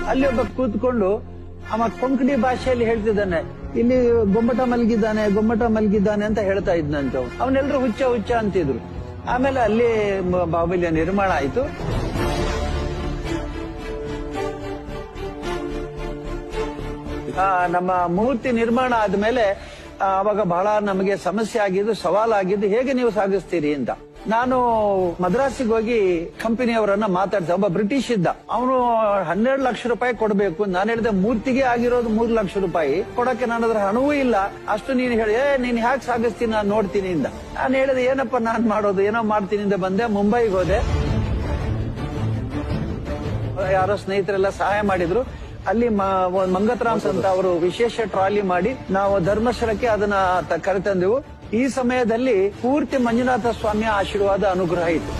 ಅಲ್ಲಿ ಒಬ್ಬ ಕೂತ್ಕೊಂಡು ಅವ ಕೊಂಕಣಿ ಭಾಷೆಯಲ್ಲಿ ಹೇಳ್ತಿದ್ದಾನೆ, ಇಲ್ಲಿ ಗೊಮ್ಮಟ ಮಲಗಿದ್ದಾನೆ ಅಂತ ಹೇಳ್ತಾ ಇದ್ನಂತ. ಅವನೆಲ್ಲರೂ ಹುಚ್ಚ ಹುಚ್ಚ ಅಂತಿದ್ರು. ಆಮೇಲೆ ಅಲ್ಲಿ ಬಾಹುಬಲಿಯ ನಿರ್ಮಾಣ ಆಯ್ತು. ನಮ್ಮ ಮೂರ್ತಿ ನಿರ್ಮಾಣ ಆದ್ಮೇಲೆ ಅವಾಗ ಬಹಳ ನಮಗೆ ಸಮಸ್ಯೆ ಆಗಿದ್ದು, ಸವಾಲಾಗಿದ್ದು, ಹೇಗೆ ನೀವು ಸಾಗಿಸ್ತೀರಿ ಅಂತ. ನಾನು ಮದ್ರಾಸಿಗೆ ಹೋಗಿ ಕಂಪನಿಯವರನ್ನ ಮಾತಾಡ್ದೆ. ಒಬ್ಬ ಬ್ರಿಟಿಷ್ ಇದ್ದ, ಅವನು 12 ಲಕ್ಷ ರೂಪಾಯಿ ಕೊಡ್ಬೇಕು. ನಾನು ಹೇಳಿದೆ, ಮೂರ್ತಿಗೆ ಆಗಿರೋದು 3 ಲಕ್ಷ ರೂಪಾಯಿ ಕೊಡಕ್ಕೆ ನನ್ನ ಹತ್ರ ಹಣವೂ ಇಲ್ಲ, ಅಷ್ಟು ನೀನು ಹೇಳಿ ನೀನ್ ಹ್ಯಾಕ್ ಸಾಗಿಸ್ತೀನಿ, ನಾನು ನೋಡ್ತೀನಿ ಇಂದ. ನಾನು ಹೇಳಿದೆ, ಏನಪ್ಪ ನಾನ್ ಮಾಡೋದು, ಏನೋ ಮಾಡ್ತೀನಿ ಇಂದ ಬಂದೆ. ಮುಂಬೈಗೆ ಹೋದೆ. ಯಾರೋ ಸ್ನೇಹಿತರೆಲ್ಲ ಸಹಾಯ ಮಾಡಿದ್ರು. ಅಲ್ಲಿ ಮಂಗತ್ರಾಮ್ಸ್ ಅಂತ ಅವರು ವಿಶೇಷ ಟ್ರಾಲಿ ಮಾಡಿ ನಾವು ಧರ್ಮಸ್ಥಳಕ್ಕೆ ಅದನ್ನ ಕರೆತಂದೆವು. ಈ ಸಮಯದಲ್ಲಿ ಪೂರ್ತಿ ಮಂಜುನಾಥ ಸ್ವಾಮಿಯ ಆಶೀರ್ವಾದ ಅನುಗ್ರಹ ಇತ್ತು.